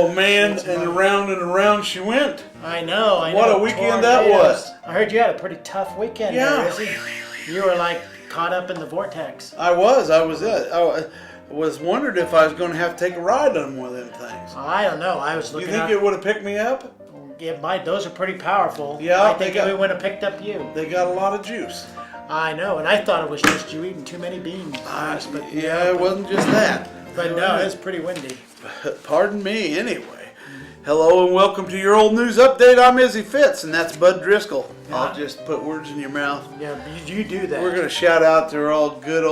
Oh man, and around she went. I know. What a weekend that was. I heard you had a pretty tough weekend there, Izzy. You were like caught up in the vortex. I was wondered if I was going to have to take a ride on one of them things. I don't know. I was looking. You think it would have picked me up? Yeah, those are pretty powerful. Yeah, I think we would have picked up you. They got a lot of juice. I know, and I thought it was just you eating too many beans. It wasn't just that. But no, it's pretty windy. Pardon me, anyway. Hello and welcome to your old news update. I'm Izzy Fitz, and that's Bud Driscoll. Yeah. I'll just put words in your mouth. Yeah, you do that. We're going to shout out to our all good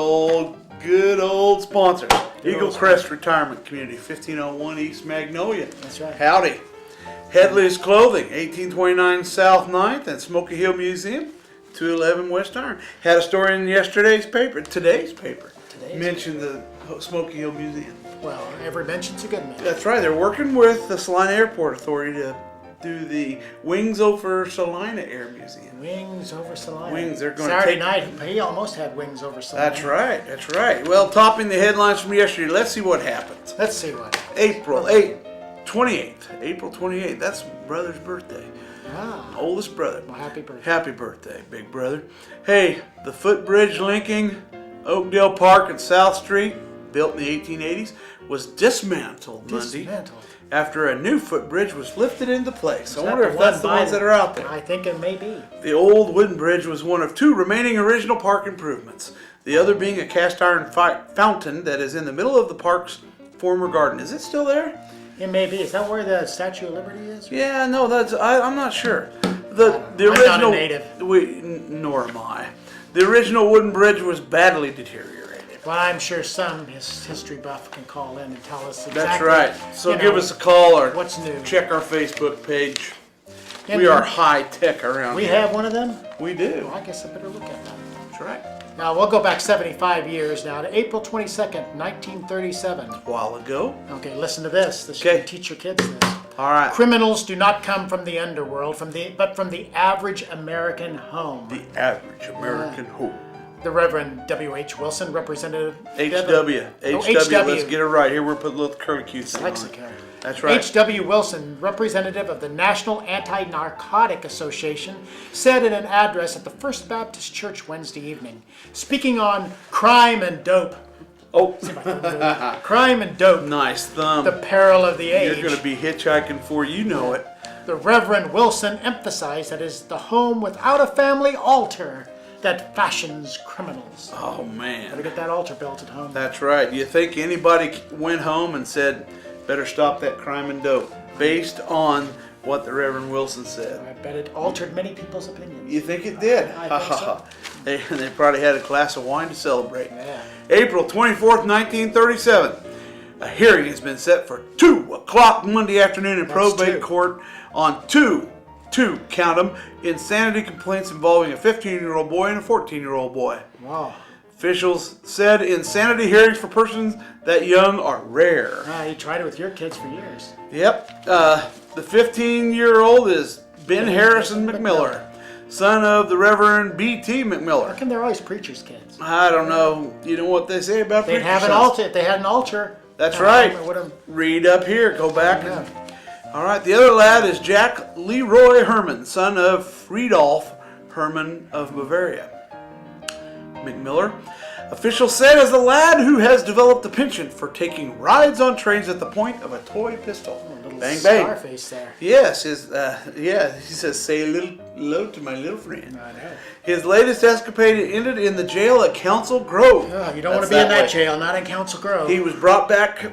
old sponsors. Eagle Crest Retirement Community, 1501 East Magnolia. That's right. Howdy. Headley's Clothing, 1829 South 9th, and Smoky Hill Museum, 211 West Iron. Had a story in today's paper. Mentioned the Smoky Hill Museum. Well, every mention's a good man. That's right. They're working with the Salina Airport Authority to do the Wings Over Salina Air Museum. Wings over Salina. Wings. They're going Saturday night, he almost had wings over Salina. That's right. Well, topping the headlines from yesterday, let's see what happens. Let's see what happens. April 28th. That's brother's birthday. Ah. Oldest brother. Well, happy birthday. Happy birthday, big brother. Hey, the footbridge linking Oakdale Park and South Street, built in the 1880s, was dismantled Monday after a new footbridge was lifted into place. I wonder if that's the ones that are out there. I think it may be. The old wooden bridge was one of two remaining original park improvements, the other being a cast iron fountain that is in the middle of the park's former garden. Is it still there? It may be. Is that where the Statue of Liberty is? Yeah, no, I'm not sure. The original. I'm not a native. Nor am I. The original wooden bridge was badly deteriorated. Well, I'm sure some history buff can call in and tell us exactly. That's right. So give us a call or what's new. Check our Facebook page. We are high tech around here. We have one of them? We do. Well, I guess I better look at that. That's right. Now, we'll go back 75 years now to April 22nd, 1937. A while ago. Okay, listen to this. This should teach your kids this. All right. Criminals do not come from the underworld, but from the average American home. The average American home. The Reverend W.H. Wilson, Representative... H.W. Let's get it right. Here we're putting little curlicues on it. That's right. H.W. Wilson, representative of the National Anti-Narcotic Association, said in an address at the First Baptist Church Wednesday evening, speaking on crime and dope. Crime and dope. Nice thumb. The peril of the age. You're going to be hitchhiking before you know it. The Reverend Wilson emphasized that it is the home without a family altar that fashions criminals. Oh, man. Gotta get that altar built at home. That's right. You think anybody went home and said, better stop that crime and dope, based on what the Reverend Wilson said? I bet it altered many people's opinions. You think it did? I think so. They probably had a glass of wine to celebrate. Yeah. April 24th, 1937. A hearing has been set for 2 o'clock Monday afternoon in probate court on two, count them, insanity complaints involving a 15-year-old boy and a 14-year-old boy. Wow. Officials said insanity hearings for persons that young are rare. You tried it with your kids for years. Yep. The 15-year-old is Ben Harrison McMiller, son of the Reverend B.T. McMiller. How come they're always preachers' kids? I don't know. You know what they say about preachers' They'd have an altar. If they had an altar. That's right. Read up here. Go back. All right. The other lad is Jack Leroy Herman, son of Friedolf Herman of Bavaria. McMiller. Officials said as the lad who has developed a penchant for taking rides on trains at the point of a toy pistol. Little bang, bang. Scarface there. Yes, he says, say a little hello to my little friend. I know. His latest escapade ended in the jail at Council Grove. You don't want to be in that jail, not in Council Grove. He was brought back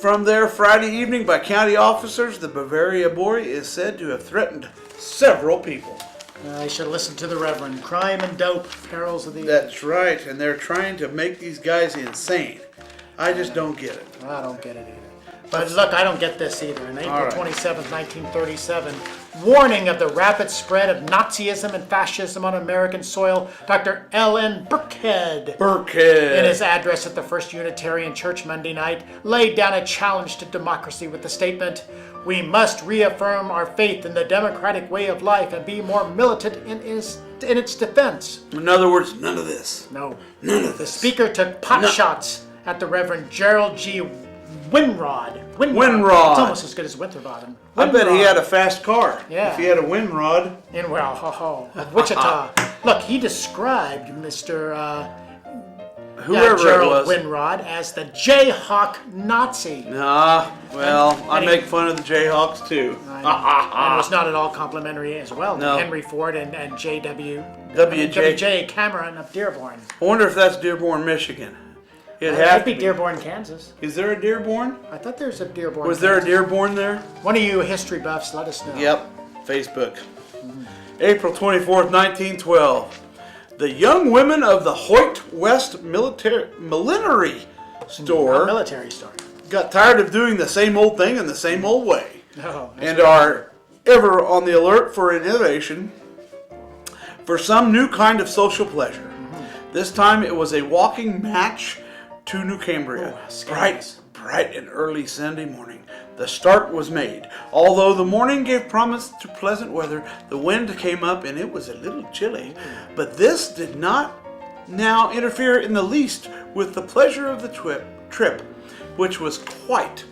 from there Friday evening by county officers. The Bavaria boy is said to have threatened several people. I should listen to the Reverend. Crime and dope, perils of the age. That's right, and they're trying to make these guys insane. I just don't get it. I don't get it either. But look, I don't get this either. On April 27th, 1937, warning of the rapid spread of Nazism and fascism on American soil, Dr. L.N. Burkhead, in his address at the First Unitarian Church Monday night, laid down a challenge to democracy with the statement, "We must reaffirm our faith in the democratic way of life and be more militant in its defense." In other words, none of this. No. None of this. The speaker took pot shots at the Reverend Gerald G. Windrod. Windrod. It's almost as good as Winterbottom. I bet he Windrod. had a fast car. Yeah. If he had a Windrod. In of Wichita. Look, he described Mr. Whoever it Gerald was. Windrod as the Jayhawk Nazi. Well, I make fun of the Jayhawks too. And it was not at all complimentary as well. No. Henry Ford and J.W. W.J. W.J. Cameron of Dearborn. I wonder if that's Dearborn, Michigan. It'd It have would be to Dearborn, Kansas. Is there a Dearborn? I thought there's a Dearborn. Was there a Kansas. Dearborn there? One of you history buffs, let us know. Yep. Facebook. April 24th, 1912. The young women of the Hoyt West Millinery Store A military store. got tired of doing the same old thing in the same old way Oh, and are ever on the alert for innovation for some new kind of social pleasure. This time it was a walking match to New Cambria. Oh, scandalous. Bright and early Sunday morning, the start was made. Although the morning gave promise to pleasant weather, the wind came up and it was a little chilly. But this did not now interfere in the least with the pleasure of the trip, which was quite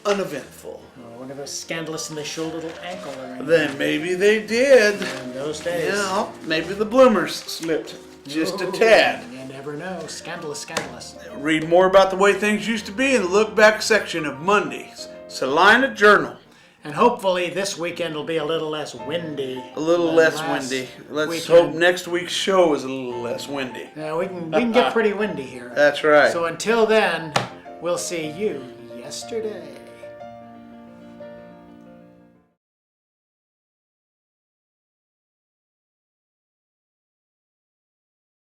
uneventful. I wonder if it was scandalous and they showed a little ankle or anything. Then maybe they did. In those days. Yeah, maybe the bloomers slipped just a tad. You never know. Scandalous, scandalous. Read more about the way things used to be in the look back section of Monday's Salina Journal. And hopefully this weekend will be a little less windy. A little than less last windy. Let's weekend. hope next week's show is a little less windy. Yeah, we can get pretty windy here. That's right. So until then, we'll see you yesterday.